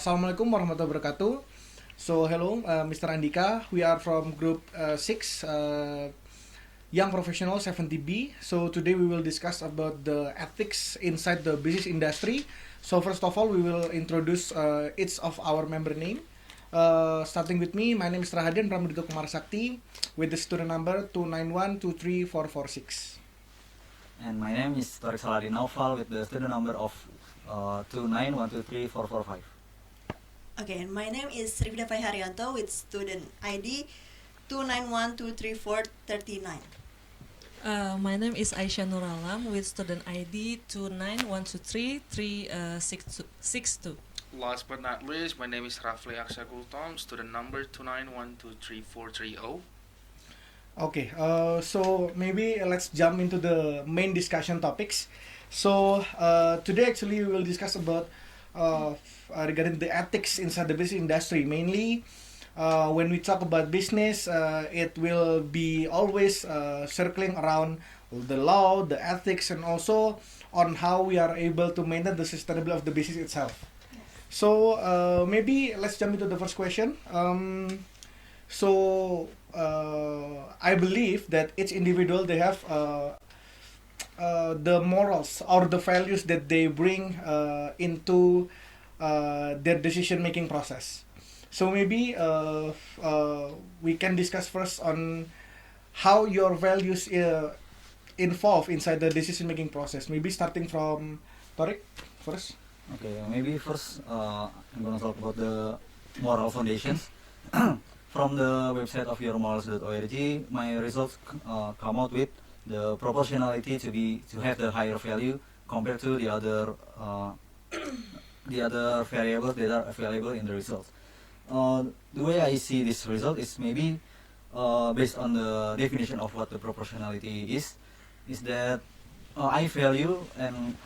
Assalamualaikum warahmatullahi wabarakatuh. So hello, Mr. Andika. We are from group 6, Young Professional 70B. So today we will discuss about the ethics inside the business industry. So first of all, we will introduce each of our member name. Starting with me, my name is Rahadyan Pramudito K with the student number 291234446. And my name is Thoriq Saladin Naufal with the student number of 291234445. Okay, and my name is Rifdah Arianto with student ID 291234339. My name is Aisyah Nuralam with student ID 291233662. Last but not least, my name is Rafly Aqsha Gultom, student number 291233430. Okay, so maybe let's jump into the main discussion topics. So today actually we will discuss about regarding the ethics inside the business industry. Mainly, when we talk about business, it will be always circling around the law, the ethics, and also on how we are able to maintain the sustainability of the business itself. So maybe let's jump into the first question. I believe that each individual, they have the morals or the values that they bring into their decision making process. So maybe we can discuss first on how your values involve inside the decision making process. Maybe starting from Thoriq first. Okay, maybe first I'm gonna talk about the moral foundations. From the website of yourmorals.org, my results come out with the proportionality to have the higher value compared to the other variables that are available in the results. The way I see this result is maybe based on the definition of what the proportionality is that I value and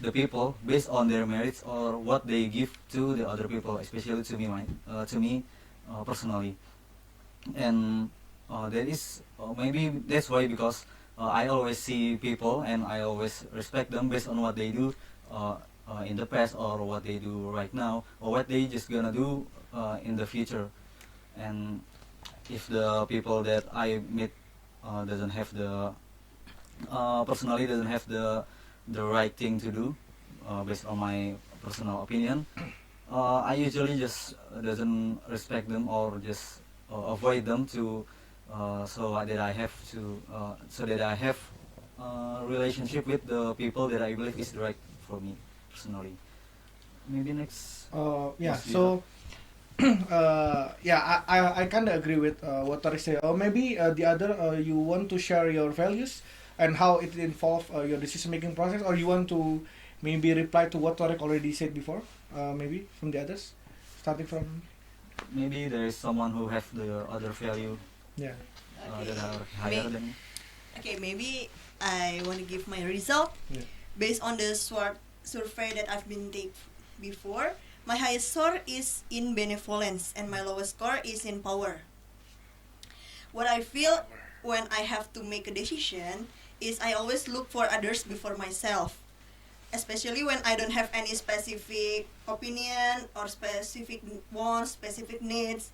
the people based on their merits or what they give to the other people, especially to me personally. And that is maybe that's why, because I always see people and I always respect them based on what they do in the past or what they do right now or what they just gonna do in the future. And if the people that I meet doesn't have the personally doesn't have the right thing to do based on my personal opinion, I usually just doesn't respect them or just avoid them to so that I have relationship with the people that I believe is right for me personally. Maybe next. Yeah. So I kind of agree with what Thoriq said. Or maybe the other, you want to share your values and how it involve your decision making process, or you want to maybe reply to what Thoriq already said before. Maybe from the others, starting from. Maybe there is someone who have the other value Yeah. that are higher than. Okay, maybe I want to give my result Yeah. based on the survey that I've been take before. My highest score is in benevolence and my lowest score is in power. What I feel when I have to make a decision is I always look for others before myself, especially when I don't have any specific opinion or specific wants, specific needs.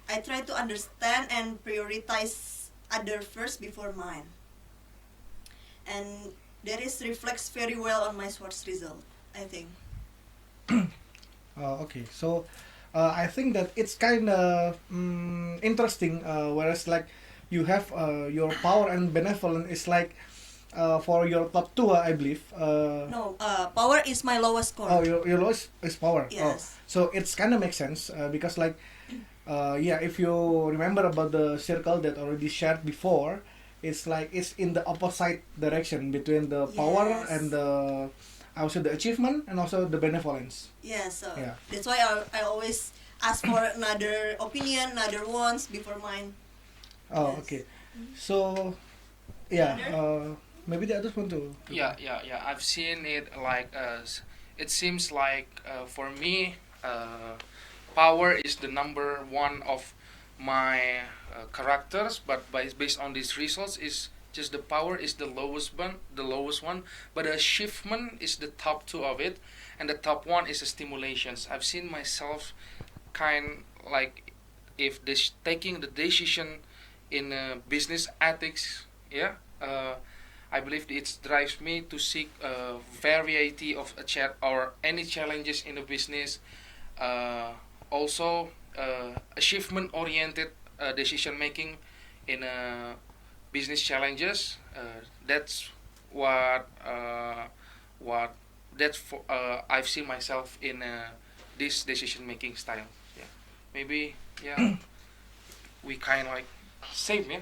I try to understand and prioritize other first before mine. And that is reflects very well on my SWOT result, I think. Okay, so I think that it's kind of interesting. Whereas like you have your power and benevolence is like for your top two, I believe. No, power is my lowest score. Oh, your lowest is power. Yes. Oh, so it's kind of makes sense because like if you remember about the circle that already shared before, it's like it's in the opposite direction between the power Yes. and the also the achievement and also the benevolence. Yeah, so Yeah. that's why I always ask for another opinion, another wants before mine. Oh, Yes. okay. So yeah, maybe the others want to. Yeah. I've seen it like it seems like for me, power is the number one of my characters, but based on these results, is just the power is the lowest one, but the achievement is the top two of it, and the top one is the stimulations. I've seen myself kind like if this taking the decision in business ethics, yeah. I believe it drives me to seek a variety of or any challenges in the business. Also, achievement-oriented decision making in business challenges. That's what that's for. I've seen myself in this decision making style. Yeah, maybe yeah. We kind of like same, yeah.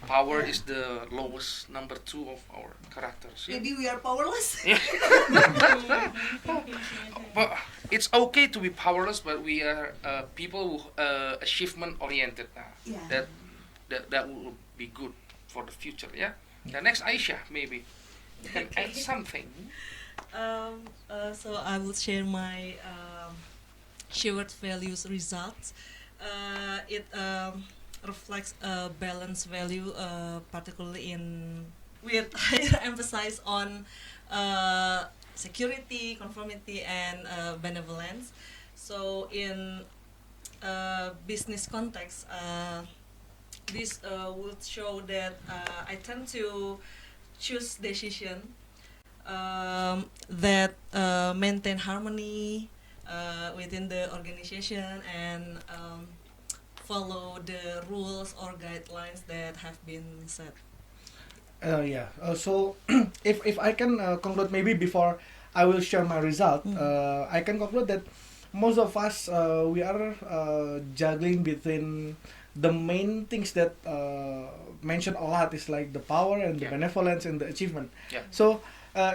Power is the lowest number 2 of our characters. Yeah? Maybe we are powerless. Yeah. But it's okay to be powerless, but we are people who achievement oriented. Yeah. That will be good for the future. Yeah. The next Aisyah maybe can add something. So I will share my shared values results. It reflects a balanced value, particularly in with higher emphasis on security, conformity, and benevolence. So in business context, this would show that I tend to choose decision that maintain harmony within the organization and follow the rules or guidelines that have been set. Yeah. So if I can conclude maybe before I will share my result, I can conclude that most of us we are juggling between the main things that mentioned a lot is like the power and the benevolence and the achievement. Yeah. So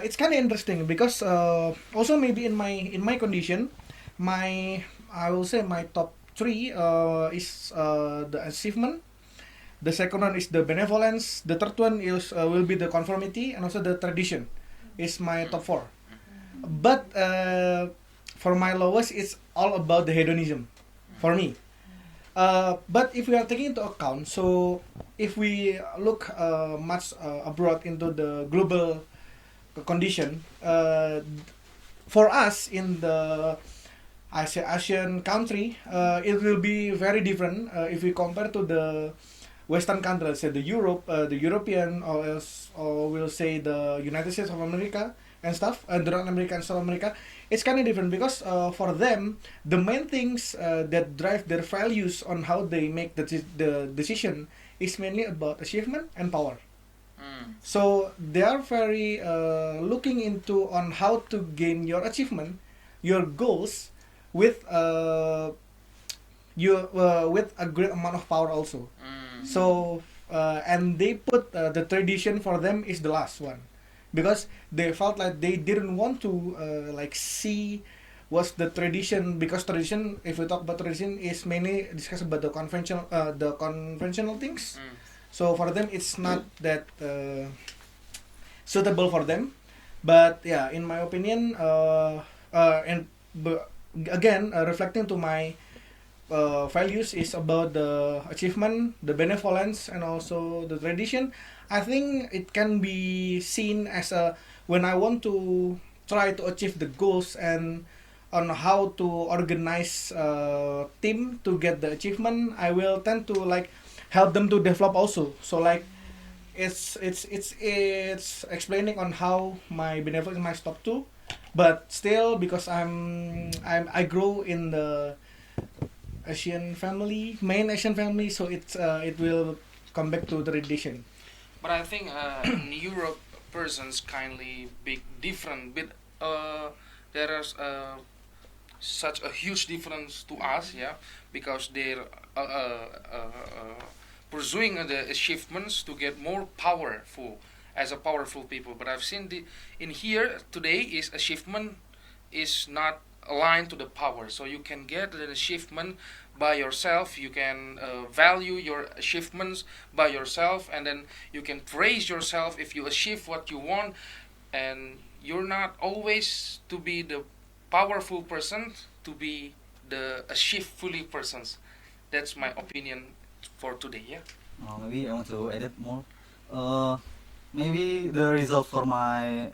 it's kind of interesting because also maybe in my condition, I will say my top 3 is the achievement. The second one is the benevolence. The third one is will be the conformity, and also the tradition is my top 4. But for my lowest, it's all about the hedonism for me. But if we are taking into account, so if we look much abroad into the global condition, for us in the Asian country, it will be very different if we compare to the Western countries, say the Europe, the European, or we'll say the United States of America and stuff, and the North America and South America. It's kind of different because for them, the main things that drive their values on how they make the decision is mainly about achievement and power. So they are very looking into on how to gain your achievement, your goals, with with a great amount of power also. So and they put the tradition for them is the last one, because they felt like they didn't want to like see what's the tradition, because tradition, if we talk about tradition, is mainly discuss about the conventional things. So for them it's not that suitable for them. But yeah, in my opinion, again reflecting to my values is about the achievement, the benevolence, and also the tradition. I think it can be seen as a when I want to try to achieve the goals and on how to organize a team to get the achievement, I will tend to like help them to develop also. So like it's explaining on how my benevolence my stop to, but still because I grow in the Asian family, main Asian family, so it will come back to the tradition. But I think in Europe, persons kindly big different. But there is such a huge difference to us, yeah, because they're pursuing the achievements to get more powerful as a powerful people. But I've seen in here today is achievement is not aligned to the power. So you can get an achievement by yourself, you can value your achievements by yourself, and then you can praise yourself if you achieve what you want, and you're not always to be the powerful person, to be the achievefully persons. That's my opinion for today. Yeah. Maybe I want to add it more. Maybe the result for my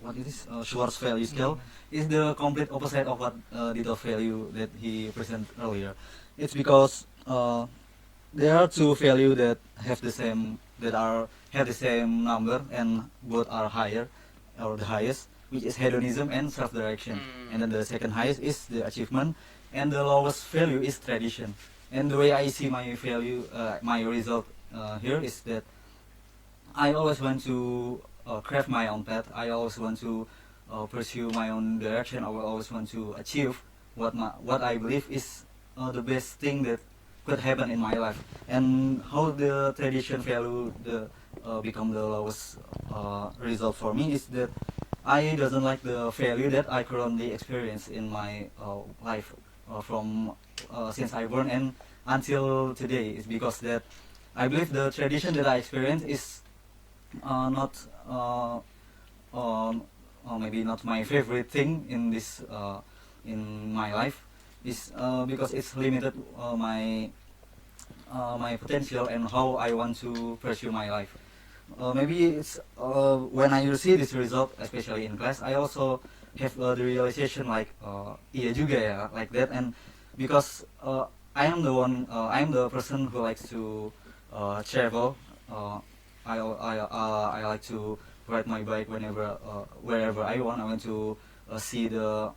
what is Schwartz value scale is the complete opposite of what detailed value that he presented earlier. It's because there are two values that have the same have the same number and both are higher or the highest, which is hedonism and self-direction. And then the second highest is the achievement, and the lowest value is tradition. And the way I see my value, my result here is that I always want to craft my own path. I always want to pursue my own direction. I will always want to achieve what I believe is the best thing that could happen in my life. And how the tradition value become the lowest result for me is that I doesn't like the value that I currently experience in my life from since I born and until today. Is because that I believe the tradition that I experience is not maybe not my favorite thing in this in my life, is because it's limited my potential and how I want to pursue my life. Maybe it's when I see this result, especially in class, I also have the realization like iya juga ya, like that. And because I am the person who likes to travel. I like to ride my bike wherever I want. I want to see the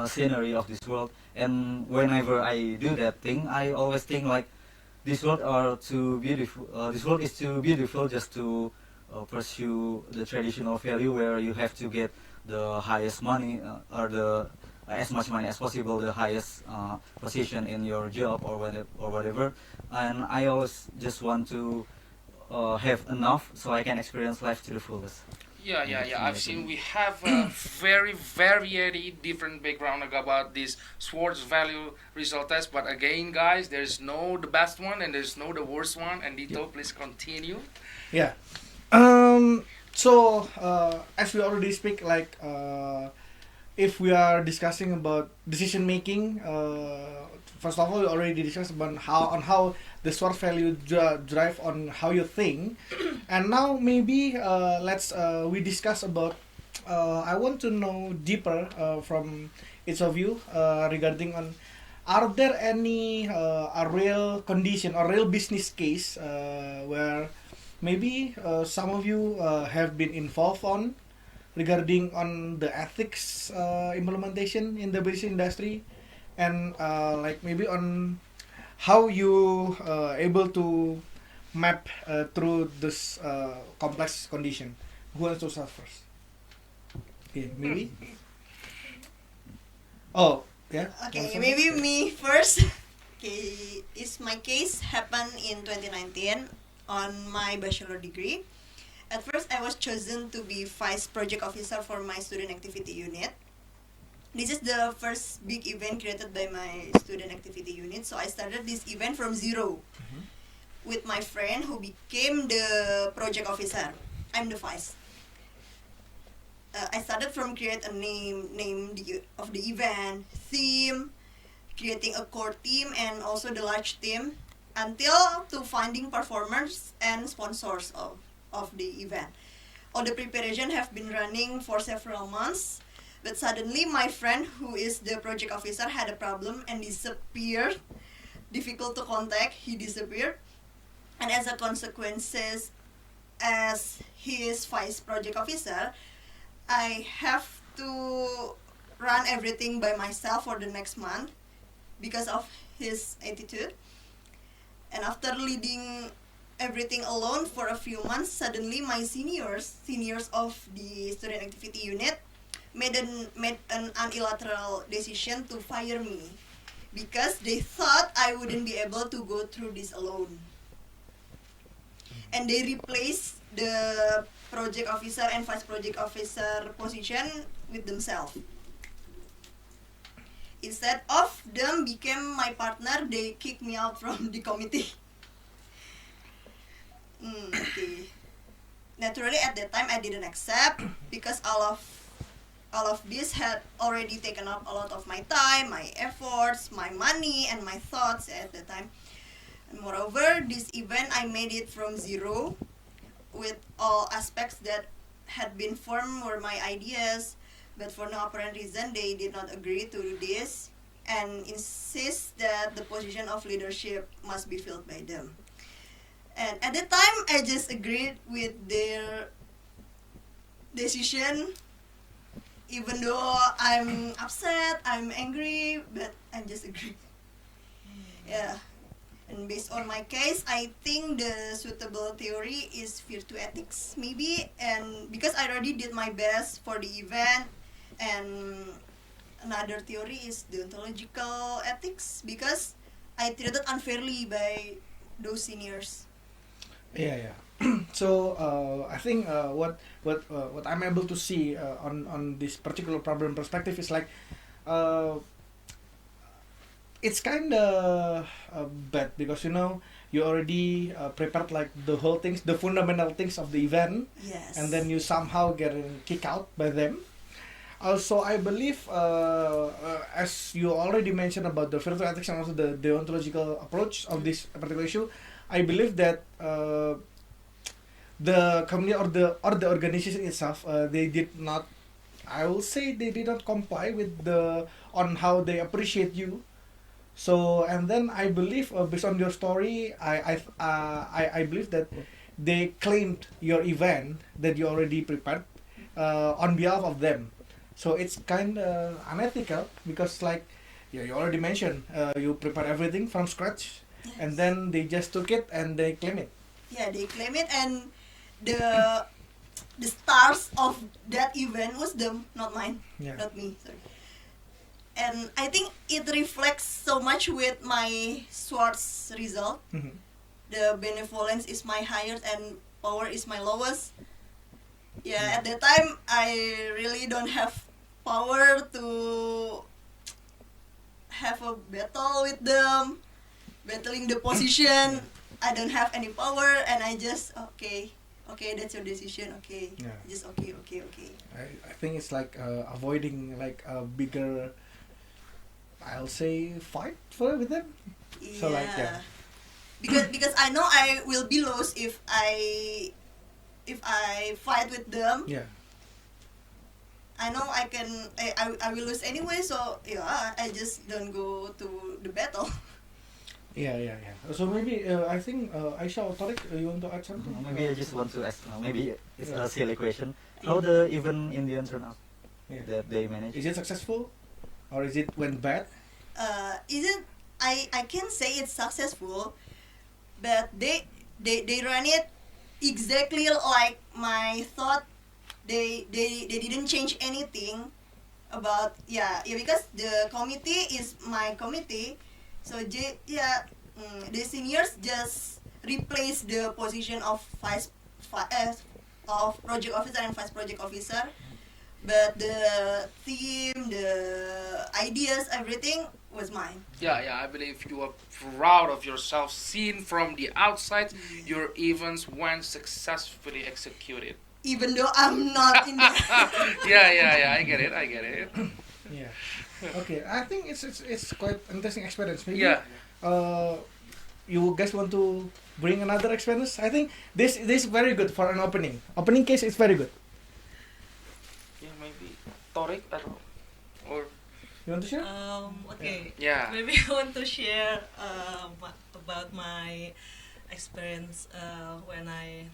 scenery of this world. And whenever I do that thing, I always think like this world are too beautiful. This world is too beautiful just to pursue the traditional value where you have to get the highest money or the as much money as possible, the highest position in your job or whatever. And I always just want to have enough so I can experience life to the fullest. Yeah. I've seen we have a very different background about this sports value result test. But again, guys, there's no the best one and there's no the worst one. And Dito, please continue. Yeah. So as we already speak, like if we are discussing about decision making, first of all, we already discussed about how the SWOT value drive on how you think, and now maybe let's we discuss about. I want to know deeper from each of you regarding on. Are there any a real condition or real business case where maybe some of you have been involved on regarding on the ethics implementation in the business industry, and like maybe on how you able to map through this complex condition. Who wants to start first? Okay, maybe. Oh, yeah. Okay, maybe me first. Okay, is my case happened in 2019 on my bachelor degree. At first, I was chosen to be vice project officer for my student activity unit. This is the first big event created by my student activity unit. So I started this event from zero with my friend who became the project officer. I'm the vice. I started from create a name of the event, theme, creating a core team and also the large team, until to finding performers and sponsors of the event. All the preparation have been running for several months, but suddenly my friend who is the project officer had a problem and disappeared. Difficult to contact, he disappeared. And as a consequences, as his vice project officer, I have to run everything by myself for the next month because of his attitude. And after leading everything alone for a few months, suddenly my seniors of the student activity unit made an unilateral decision to fire me because they thought I wouldn't be able to go through this alone. And they replaced the project officer and vice project officer position with themselves. Instead of them became my partner, they kicked me out from the committee. Okay. Naturally, at that time I didn't accept because all of this had already taken up a lot of my time, my efforts, my money, and my thoughts at the time. And moreover, this event I made it from zero, with all aspects that had been formed were my ideas, but for no apparent reason, they did not agree to do this and insist that the position of leadership must be filled by them. And at the time, I just agreed with their decision, even though I'm upset, I'm angry, but I'm just agreed. Yeah. And based on my case, I think the suitable theory is virtue ethics, maybe. And because I already did my best for the event, and another theory is deontological ethics, because I treated unfairly by those seniors. Yeah. So I think what I'm able to see on this particular problem perspective is like it's kind of bad because you already prepared like the whole things, the fundamental things of the event, Yes. and then you somehow get kicked out by them. Also, I believe, as you already mentioned about the virtue ethics and also the deontological approach of this particular issue, I believe that the community or the organization itself, they did not. I will say they did not comply with on how they appreciate you. So, and then I believe, based on your story, I believe that they claimed your event that you already prepared on behalf of them. So it's kind of unethical because, like, you already mentioned, you prepare everything from scratch, Yes. and then they just took it and they claim it. Yeah, they claim it, and the stars of that event was them, not mine, Yeah. not me. Sorry. And I think it reflects so much with my swords result. Mhm. The benevolence is my highest and power is my lowest. Yeah, at that time I really don't have power to have a battle with them, battling the position. I don't have any power, and I just okay, that's your decision. Okay, Yeah. just okay. I think it's like avoiding like a bigger, I'll say, fight with them. Yeah. So, like, yeah. Because I know I will be lost if I fight with them. Yeah. I know I will lose anyway, so yeah, I just don't go to the battle. Yeah. So maybe I think Aisyah or Thoriq, you want to add something? Maybe I just want to ask. Maybe it's a silly question. How the event in the end turn out Yeah. that they managed? Is it successful, or is it went bad? Isn't I can say it's successful, but they run it exactly like my thought. They didn't change anything about because the committee is my committee, so the seniors just replace the position of of project officer and vice project officer, but the theme, the ideas, everything was mine. Yeah, I believe you are proud of yourself. Seen from the outside, your events went successfully executed. Even though I'm not in the Yeah, I get it. Yeah. Okay, I think it's quite interesting experience. Maybe Yeah. you guys want to bring another experience? I think this is very good for an opening. Opening case is very good. Yeah, maybe Thoriq, I don't know. Or You want to share? Okay. Yeah. Maybe I want to share about my experience when I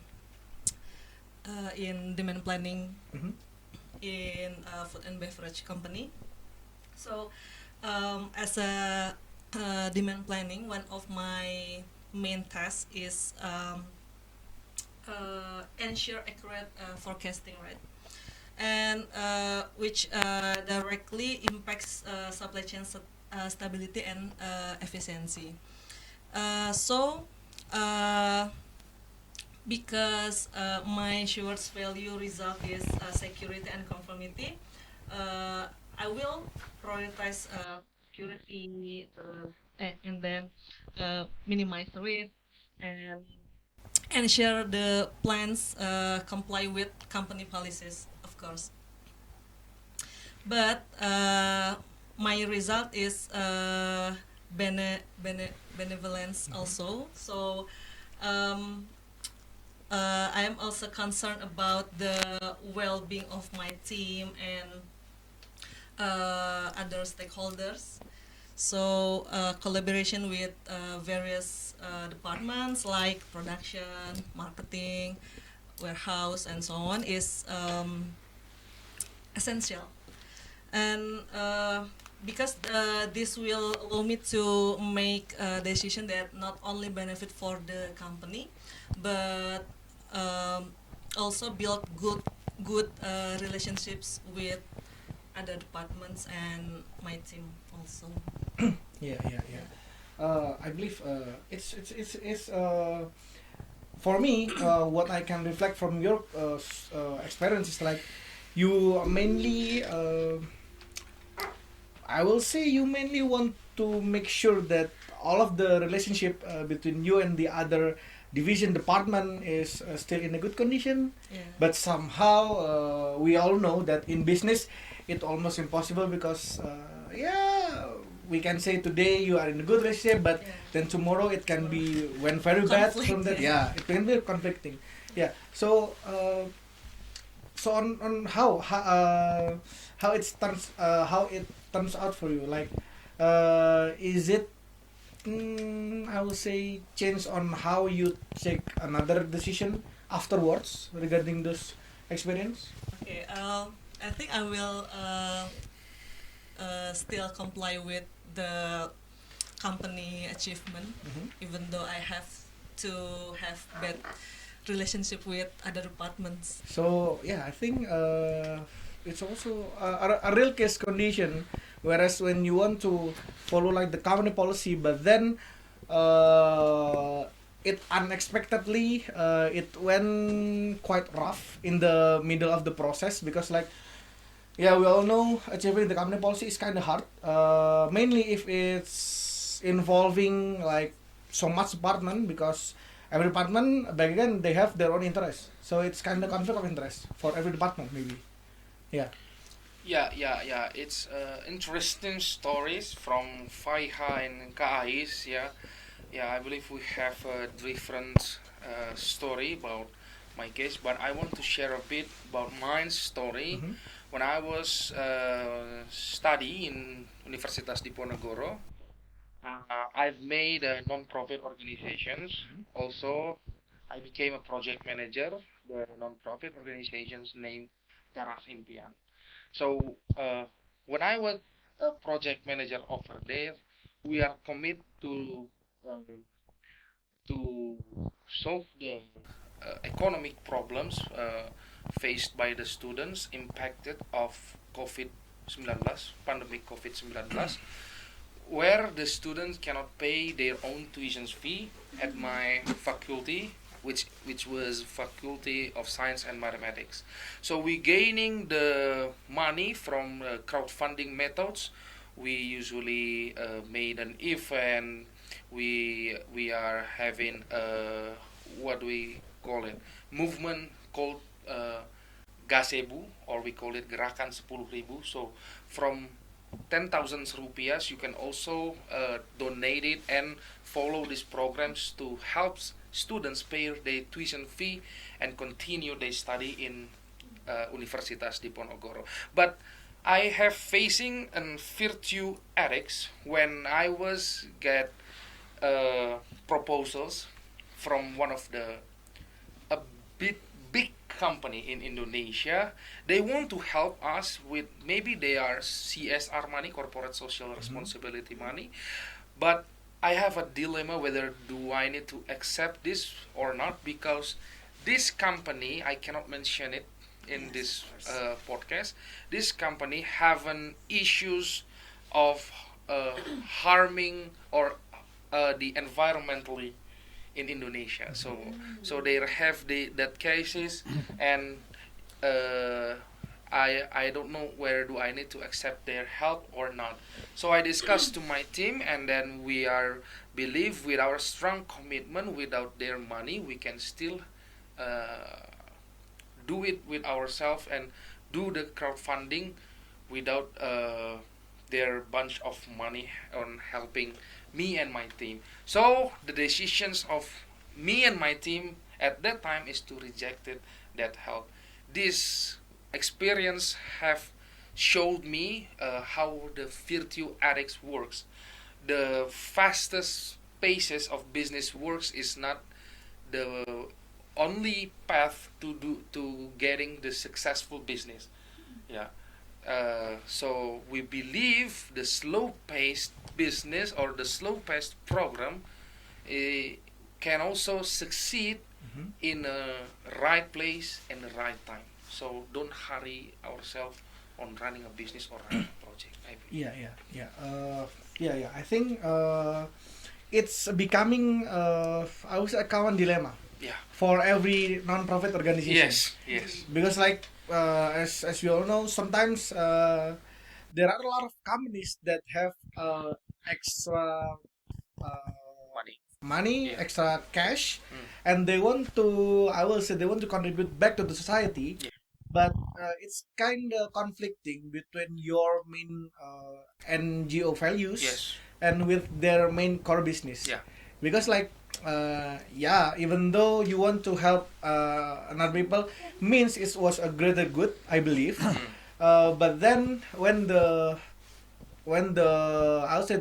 in demand planning Mhm. in a food and beverage company. So, as a demand planning, one of my main tasks is ensure accurate forecasting, right? And which directly impacts supply chain stability and efficiency. So, because my Schwartz value result is security and conformity, I will prioritize security and then minimize risk and ensure the plans comply with company policies, of course. But my result is benevolence also. So I am also concerned about the well-being of my team and other stakeholders. So collaboration with various departments like production, marketing, warehouse, and so on is essential. And because this will allow me to make a decision that not only benefit for the company, but also build good relationships with other departments and my team also. I believe it's for me, what I can reflect from your experience is like you mainly, I will say you mainly want to make sure that all of the relationship between you and the other division department is still in a good condition. Yeah. But somehow we all know that in business it's almost impossible because we can say today you are in a good relationship, but Yeah. then tomorrow it can be went very bad from that. Conflict. Yeah, it can be conflicting. Yeah. So on how it turns out for you, like is it I will say change on how you take another decision afterwards regarding this experience? Okay. I think I will still comply with the company achievement, Mhm. even though I have to have bad relationship with other departments. So yeah, I think it's also a real case condition. Whereas when you want to follow like the company policy, but then it unexpectedly it went quite rough in the middle of the process because like yeah, we all know achieving the company policy is kind of hard. Mainly if it's involving like so much department because every department back again they have their own interest. So it's kind of conflict of interest for every department maybe. Yeah. Yeah. It's interesting stories from Faiha and Kais. Yeah. I believe we have a different story about my case, but I want to share a bit about my story. Mhm. When I was study in Universitas Diponegoro, I've made non-profit organizations. Also, I became a project manager. The non-profit organizations named Teras Impian. So when I was a project manager over there, we are committed um, to solve the economic problems faced by the students impacted of COVID-19, pandemic COVID-19, where the students cannot pay their own tuition fee at my faculty, which was Faculty of Science and Mathematics. So we gaining the money from crowdfunding methods. We usually made an event. We are having what do we call it, movement called Gasebu, or we call it Gerakan 10.000. So from 10,000 rupiahs, you can also donate it and follow these programs to help students pay their tuition fee and continue their study in Universitas Diponegoro. But I have facing an virtue ethics when I was get proposals from one of the a big company in Indonesia. They want to help us with, maybe they are CSR money, corporate social responsibility money, but I have a dilemma whether do I need to accept this or not, because this company, I cannot mention it in this podcast. This company have an issues of harming or the environmentally in Indonesia. So they have that cases, and I don't know where do I need to accept their help or not. So I discussed to my team, and then we are believe with our strong commitment, without their money, we can still do it with ourselves and do the crowdfunding without their bunch of money on helping me and my team. So the decisions of me and my team at that time is to reject it, that help. This experience have showed me how the virtue ethics works. The fastest paces of business works is not the only path to getting the successful business. Yeah. So we believe the slow-paced business or the slow-paced program can also succeed Mhm. in a right place and the right time. So don't hurry ourselves on running a business or running a project. I believe. Yeah. I think it's becoming I would say a common dilemma Yeah. for every non-profit organization. Yes. Yes. Because like as we all know, sometimes there are a lot of companies that have extra Money. money, Yeah. extra cash, Mm. and they want to, I will say, they want to contribute back to the society, Yeah. but it's kind of conflicting between your main NGO values Yes. and with their main core business. Yeah. Because like even though you want to help another people, means it was a greater good, I believe. Mm. But then when the I would say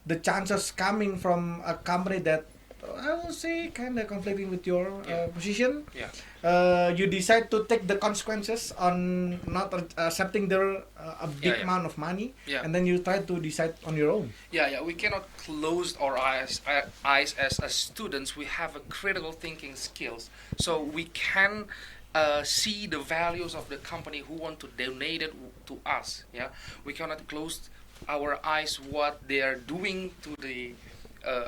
the chances coming from a company that I will say kind of conflicting with your Yeah. position, Yeah. you decide to take the consequences on not accepting their a big Yeah. amount of money, Yeah. and then you try to decide on your own. Yeah. We cannot close our eyes as students. We have a critical thinking skills, so we can see the values of the company who want to donate it to us. Yeah, we cannot close our eyes what they are doing to the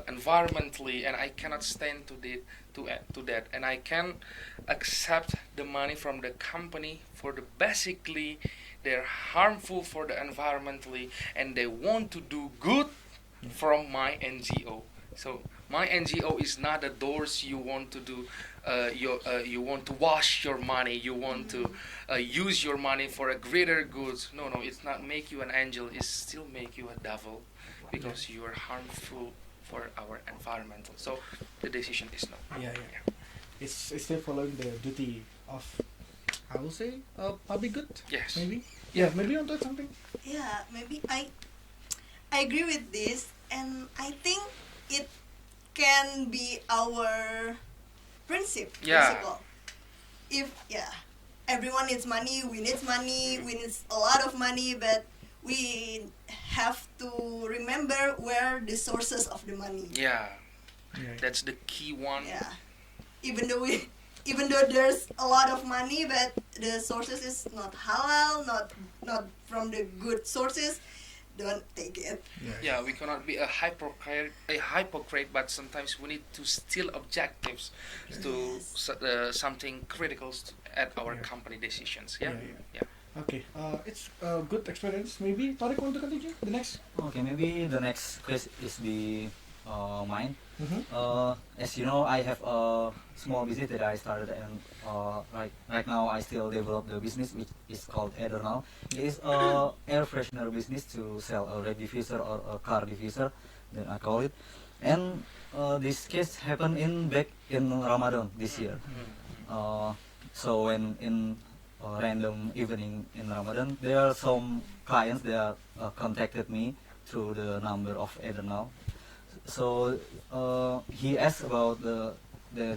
environmentally, and I cannot stand to that, and I can accept the money from the company for the basically they're harmful for the environmentally and they want to do good from my NGO. So my NGO is not the doors you want to do. You want to wash your money. You want to use your money for a greater good. No, it's not make you an angel. It still make you a devil, because you are harmful for our environmental. So the decision is no. Yeah. It's still following the duty of, I will say, public good. Yes. Maybe. Yeah. Maybe you want to add something. Yeah, maybe I agree with this, and I think it can be our Yeah. principle. If everyone needs money, we need money, we need a lot of money, but we have to remember where the sources of the money. Yeah. Yeah. That's the key one. Yeah, even though there's a lot of money, but the sources is not halal, not from the good sources, don't take it. Yeah, we cannot be a hypocrite, but sometimes we need to steal objectives to Yes. something critical at our Yeah. company decisions. Yeah. Yeah. Okay. It's a good experience. Maybe Thoriq want to continue the next. Okay, maybe the next case is the mine. Mm-hmm. As you know, I have a small business that I started, and right now I still develop the business, which is called Eternal. It is a air freshener business to sell a red diffuser or a car diffuser, that I call it. And this case happened back in Ramadan this year. So when in a random evening in Ramadan, there are some clients that contacted me through the number of Eternal. So he asked about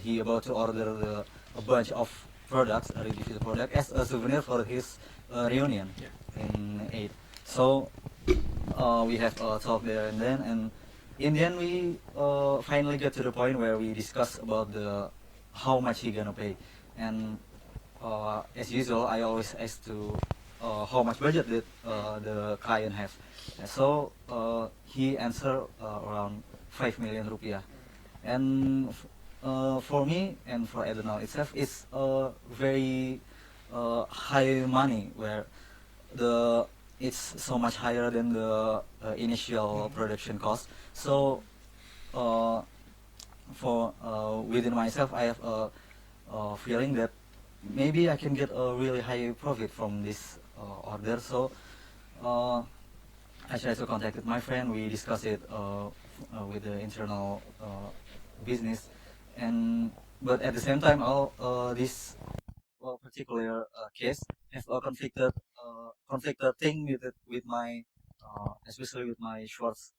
he about to order a bunch of products, a diffuser product, as a souvenir for his reunion in 8. So we have a talk there and then, and in the end we finally get to the point where we discuss about how much he gonna pay, and as usual I always ask to how much budget did the client have. And so he answered around 5 million rupiah, and for me and for Eternal itself, it's very high money, where it's so much higher than the initial production cost. So for within myself, I have a feeling that maybe I can get a really high profit from this order. So I tried to contact with my friend. We discussed it with the internal business, but at the same time, all this particular case have a conflicted thing with my especially with my Schwartz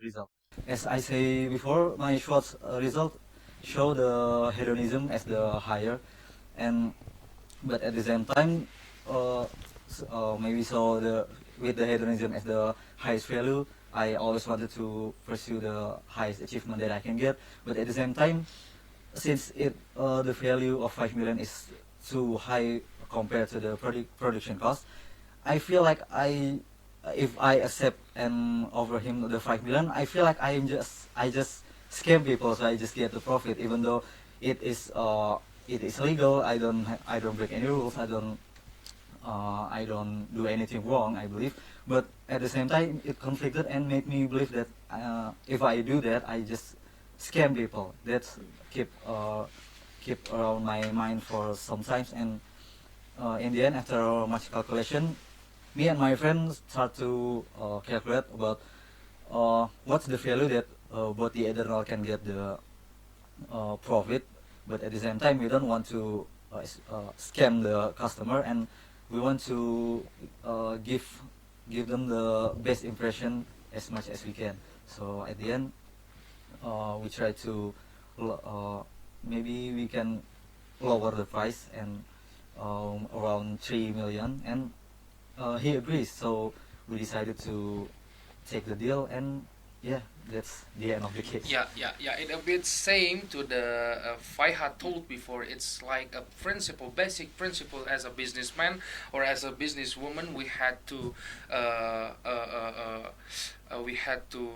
result. As I say before, my Schwartz result show the hedonism as the higher, and but at the same time, maybe so the with the hedonism as the highest value, I always wanted to pursue the highest achievement that I can get. But at the same time, since the value of 5 million is too high compared to the production cost, I feel like if I accept and offer him the 5 million, I feel like I just scam people, so I just get the profit, even though it is legal. I don't break any rules. I don't do anything wrong, I believe. But at the same time, it conflicted and made me believe that if I do that, I just scam people. That's keep around my mind for some times. And in the end, after much calculation, me and my friends start to calculate about what's the value that both the Eternal can get the profit, but at the same time we don't want to scam the customer, and we want to give them the best impression as much as we can. So at the end, we try to maybe we can lower the price and around 3 million, and he agrees. So we decided to take the deal, and yeah, that's the end of the case. Yeah. It a bit same to the Faiha told before. It's like a principle, basic principle as a businessman or as a businesswoman. We had to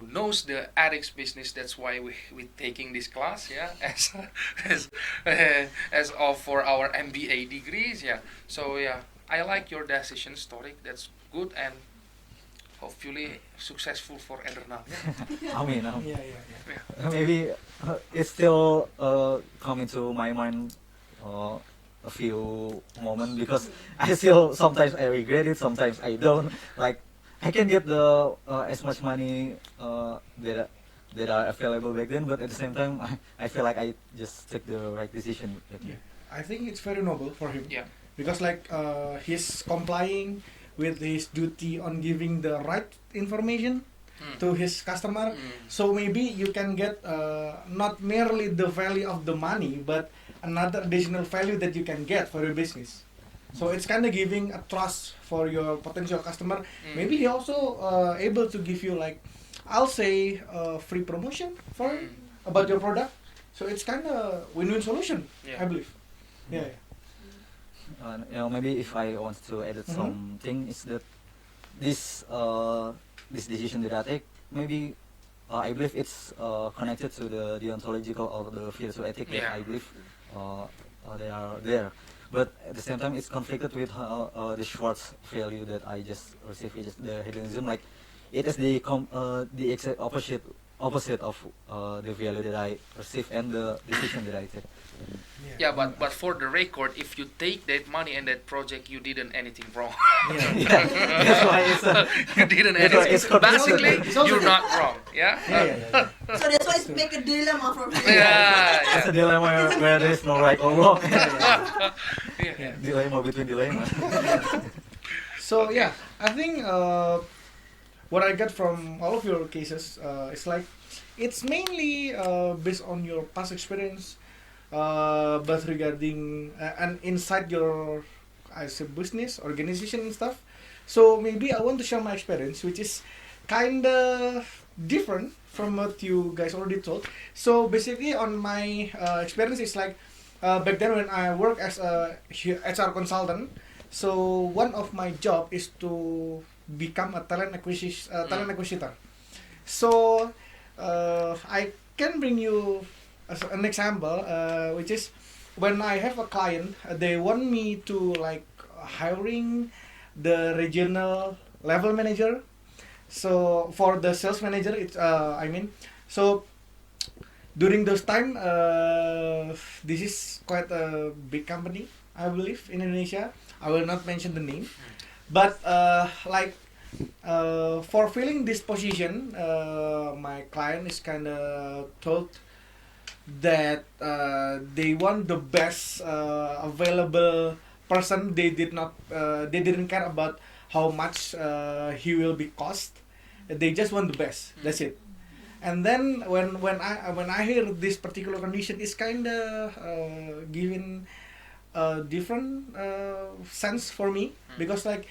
know the ethics business. That's why we taking this class. Yeah, as of for our MBA degrees. Yeah. So yeah, I like your decision, Thoriq. That's good, and hopefully successful for Eternal. I mean, Yeah. maybe it's still coming to my mind a few moments, because I still sometimes I regret it, sometimes I don't. Like I can get the as much money that are available back then, but at the same time I feel like I just took the right decision. Yeah. I think it's very noble for him. Yeah. Because like he's complying with his duty on giving the right information to his customer. So maybe you can get not merely the value of the money, but another additional value that you can get for your business. So it's kind of giving a trust for your potential customer. Maybe he also able to give you like, I'll say free promotion for about your product. So it's kind of win-win solution, Yeah. I believe. Yeah. Maybe if I want to add something, is that this decision that I take, maybe I believe it's connected to the deontological or the philosophical ethic that I believe they are there. But at the same time, it's conflicted with the Schwartz value that I just received, which is the hedonism. Like it is the exact opposite of the value that I received and the decision that I take. Yeah, but for the record, if you take that money and that project, you didn't anything wrong. That's why it's You didn't that's why anything. it's conflicted. Basically, you're not wrong. Yeah. Yeah. So that's why it's make a dilemma for me. It's a dilemma where there is no right or wrong. Yeah. Dilemma between dilemmas. So yeah, I think what I get from all of your cases is like it's mainly based on your past experience, but regarding and inside your as a business organization and stuff. So maybe I want to share my experience, which is kind of different from what you guys already told. So basically, on my experience, it's like back then when I work as a HR consultant. So one of my job is to become a talent acquisitor. So I can bring you as an example, which is when I have a client, they want me to like hiring the regional level manager. So for the sales manager, it's so during those time, this is quite a big company, I believe, in Indonesia. I will not mention the name, but for filling this position, my client is kind of told that they want the best available person. They didn't care about how much he will be cost. They just want the best. That's it. And then when I hear this particular condition, it's kind of giving a different sense for me, because like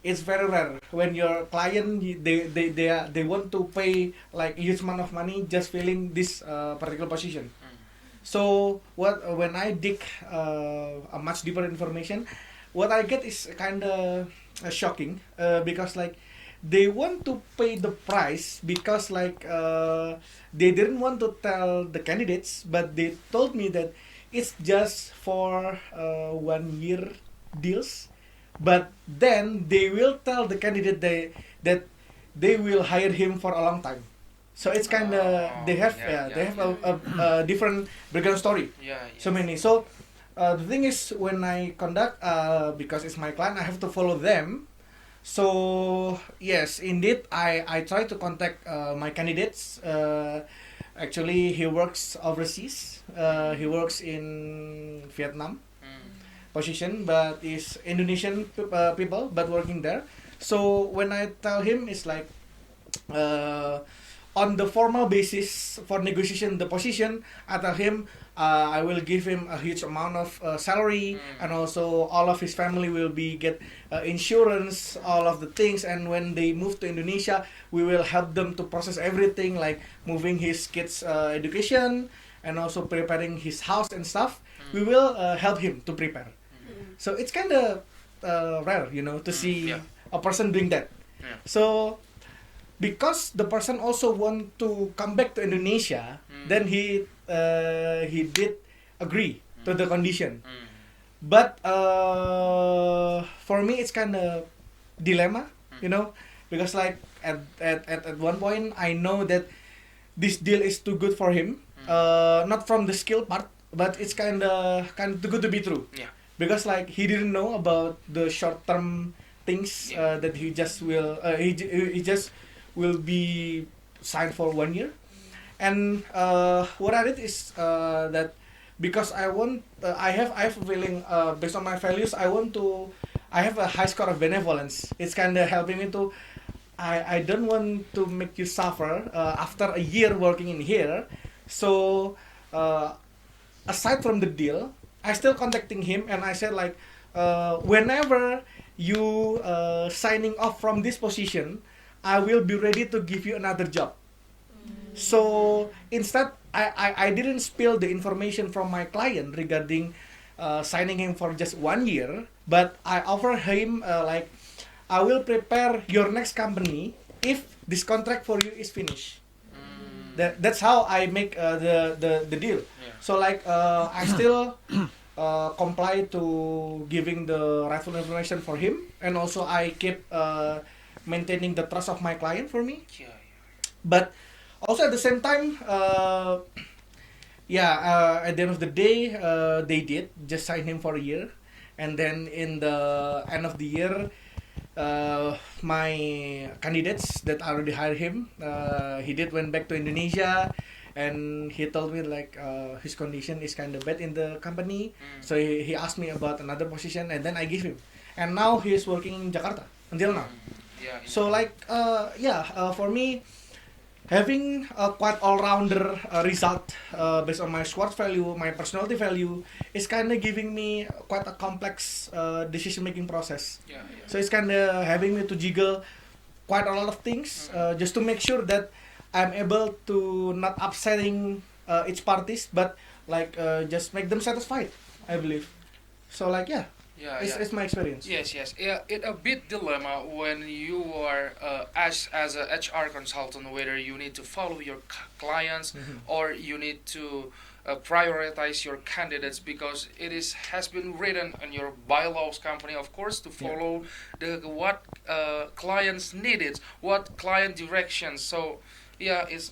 it's very rare when your client they want to pay like huge amount of money just filling this particular position. So when I dig a much deeper information, what I get is kind of shocking, because like they want to pay the price because like they didn't want to tell the candidates, but they told me that it's just for 1 year deals, but then they will tell the candidate that they will hire him for a long time. So it's kind of they have a different background story. So many. So the thing is, when I conduct because it's my client, I have to follow them. So yes, indeed, I try to contact my candidates. Actually, he works overseas. He works in Vietnam position, but is Indonesian people, but working there. So when I tell him, it's like on the formal basis for negotiation the position, I tell him I will give him a huge amount of salary, and also all of his family will be get insurance, all of the things. And when they move to Indonesia, we will help them to process everything, like moving his kids' education and also preparing his house and stuff. We will help him to prepare. So it's kind of rare, to see a person doing that. So because the person also want to come back to Indonesia, then he did agree to the condition. But for me, it's kind of dilemma, because like at one point I know that this deal is too good for him, not from the skill part, but it's kind of too good to be true. Because like he didn't know about the short term things that he just will be signed for 1 year. And what I did is that because I have a feeling based on my values, I have a high score of benevolence. It's kind of helping me to I don't want to make you suffer after a year working in here. So aside from the deal, I still contacting him, and I said like whenever you signing off from this position, I will be ready to give you another job. So instead, I didn't spill the information from my client regarding signing him for just 1 year, but I offer him like, I will prepare your next company if this contract for you is finished. That's how I make the deal. So like I still comply to giving the rightful information for him, and also I keep maintaining the trust of my client for me. But also at the same time, at the end of the day, they did just sign him for a year, and then in the end of the year, my candidates that already hired him, he did went back to Indonesia, and he told me like his condition is kind of bad in the company. So he asked me about another position, and then I give him, and now he is working in Jakarta until now. So like for me, having a quite all-rounder result based on my SWOT value, my personality value, is kind of giving me quite a complex decision-making process. So it's kind of having me to jiggle quite a lot of things just to make sure that I'm able to not upsetting each parties, but like just make them satisfied, I believe. So like it's my experience. Yes. It a bit dilemma when you are as a HR consultant, whether you need to follow your clients or you need to prioritize your candidates, because has been written in your bylaws company, of course, to follow what clients needed, what client directions. So it's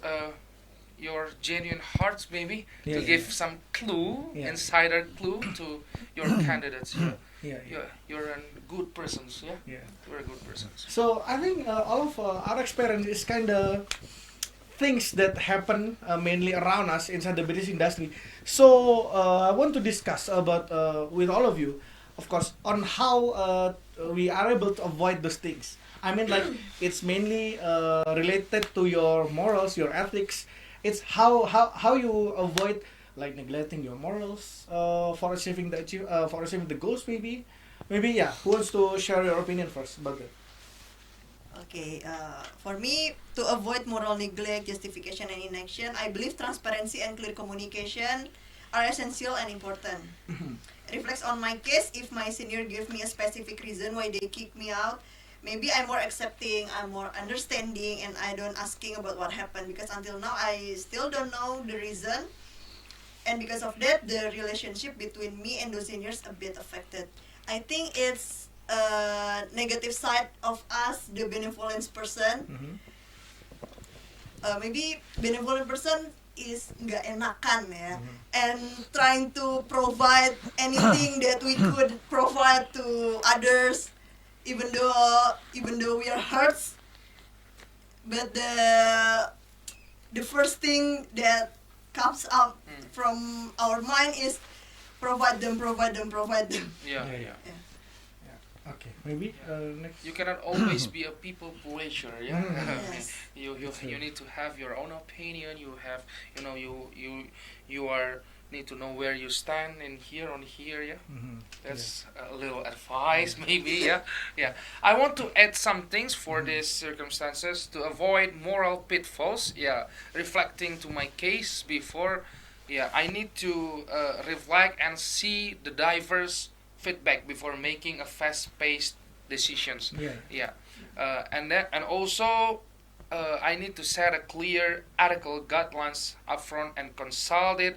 your genuine heart maybe to give some clue, insider clue to your candidates. You're a good person. You're a good person. So I think all of our experience is kind of things that happen mainly around us inside the business industry. So I want to discuss about with all of you, of course, on how we are able to avoid those things. I mean, like it's mainly related to your morals, your ethics. It's how you avoid like neglecting your morals for achieving the goals. Maybe yeah. Who wants to share your opinion first about that? Okay, for me, to avoid moral neglect, justification, and inaction, I believe transparency and clear communication are essential and important. Reflects on my case. If my senior give me a specific reason why they kick me out, maybe I'm more accepting, I'm more understanding, and I don't asking about what happened, because until now I still don't know the reason, and because of that, the relationship between me and those seniors a bit affected. I think it's a negative side of us, the benevolence person. Mm-hmm. Maybe benevolent person is nggak enakan ya, Mhm. and trying to provide anything that we could provide to others, even though we are hurt, but the first thing that comes up from our mind is provide them. Yeah, Yeah. yeah. Okay, maybe next. You cannot always be a people pleasure. Yeah. Yes. You need to have your own opinion. You have, you are need to know where you stand in here on here. Yeah. Mhm. That's a little advice, maybe. Yeah, yeah. I want to add some things for these circumstances to avoid moral pitfalls. Yeah, reflecting to my case before. Yeah, I need to reflect and see the diverse feedback before making a fast-paced decisions. Yeah. Yeah, and also. I need to set a clear ethical guidelines upfront and consult it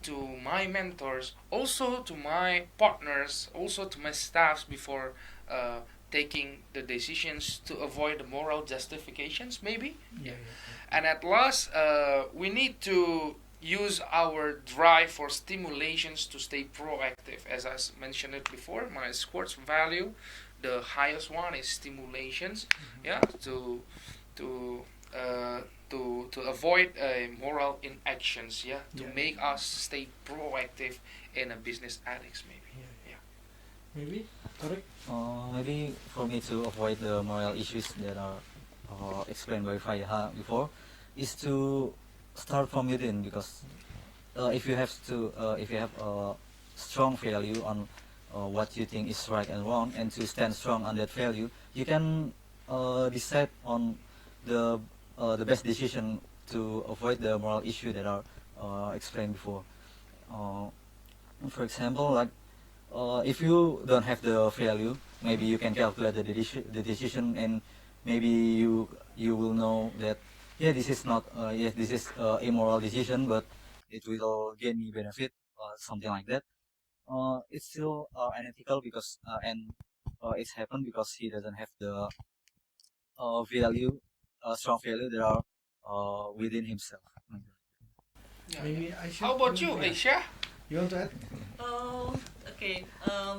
to my mentors, also to my partners, also to my staffs before taking the decisions to avoid the moral justifications, maybe. Yeah. And at last, we need to use our drive for stimulations to stay proactive. As I mentioned it before, my sports value, the highest one is stimulations. Yeah, to to avoid moral inactions, yeah, to Yeah. make us stay proactive in a business ethics, maybe. Yeah. Yeah. Maybe Thoriq? Maybe for me to avoid the moral issues that are explained by Faiha before, is to start from within, because if you have a strong value on what you think is right and wrong, and to stand strong on that value, you can decide on the best decision to avoid the moral issue that are explained before. Uh, for example, like if you don't have the value, maybe you can calculate the decision, and maybe you will know that this is not this is immoral decision, but it will gain me benefit, something like that. It's still unethical, because and it's happened because he doesn't have the value, strong value that are within himself. Yeah, Maybe yeah. Aisyah? How about you, Yeah. Aisyah? You want to add? Okay.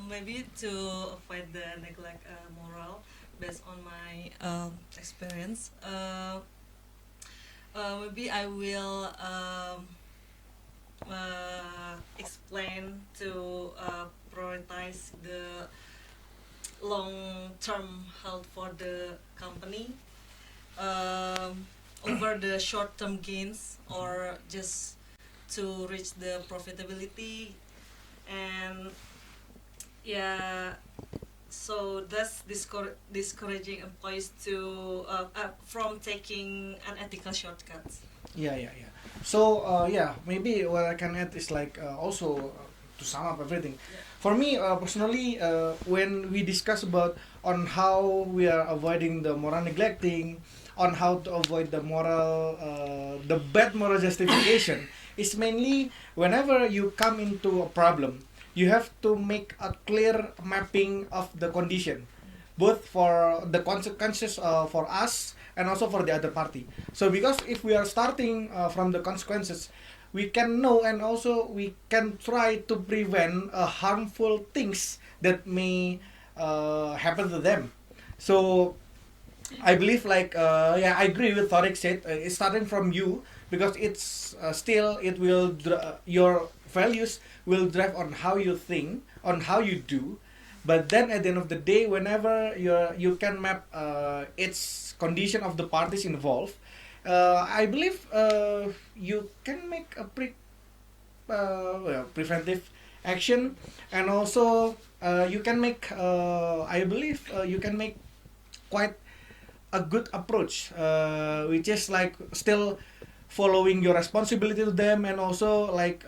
Maybe to avoid the neglect moral based on my experience. Maybe I will explain to prioritize the long-term health for the company over the short-term gains, or just to reach the profitability. And yeah, so that's discouraging employees to from taking unethical shortcuts. Yeah. So maybe what I can add is like also to sum up everything. For me personally, when we discuss about on how we are avoiding the moral neglecting, on how to avoid the bad moral justification, it's mainly whenever you come into a problem, you have to make a clear mapping of the condition, both for the consequences for us and also for the other party. So because if we are starting from the consequences, we can know, and also we can try to prevent harmful things that may happen to them. So I believe like yeah, I agree with Thoriq said. It's starting from you because it's still it will your values will drive on how you think, on how you do. But then at the end of the day, whenever you can map its condition of the parties involved, I believe you can make a well, preventive action, and also you can make I believe you can make quite a good approach, which is like still following your responsibility to them, and also like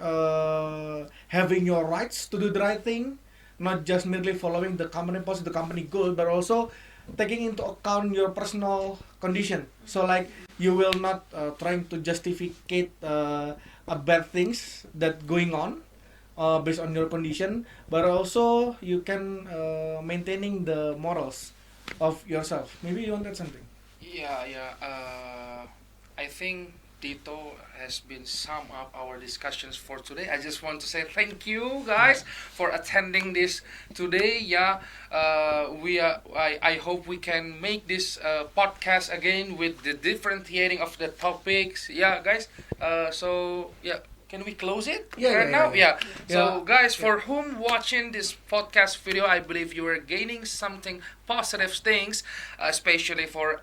having your rights to do the right thing, not just merely following the company policy, the company goal, but also taking into account your personal condition. So like you will not trying to justificate a bad things that going on based on your condition, but also you can maintaining the morals of yourself. Maybe you want that something. Yeah, yeah. I think Tito has been sum up our discussions for today. I just want to say thank you guys for attending this today. Yeah, I hope we can make this podcast again with the differentiating of the topics. Yeah, guys. So yeah. Can we close it right now? Yeah. So, guys, for whom watching this podcast video, I believe you are gaining something positive things, especially for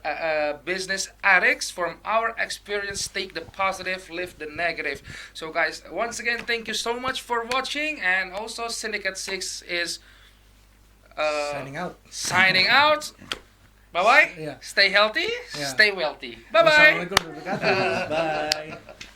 business addicts. From our experience, take the positive, leave the negative. So, guys, once again, thank you so much for watching, and also Syndicate 6 is Signing out. Signing out. Bye bye. Yeah. Stay healthy. Yeah. Stay wealthy. Bye bye. Wassalamualaikum warahmatullahi wabarakatuh. Bye.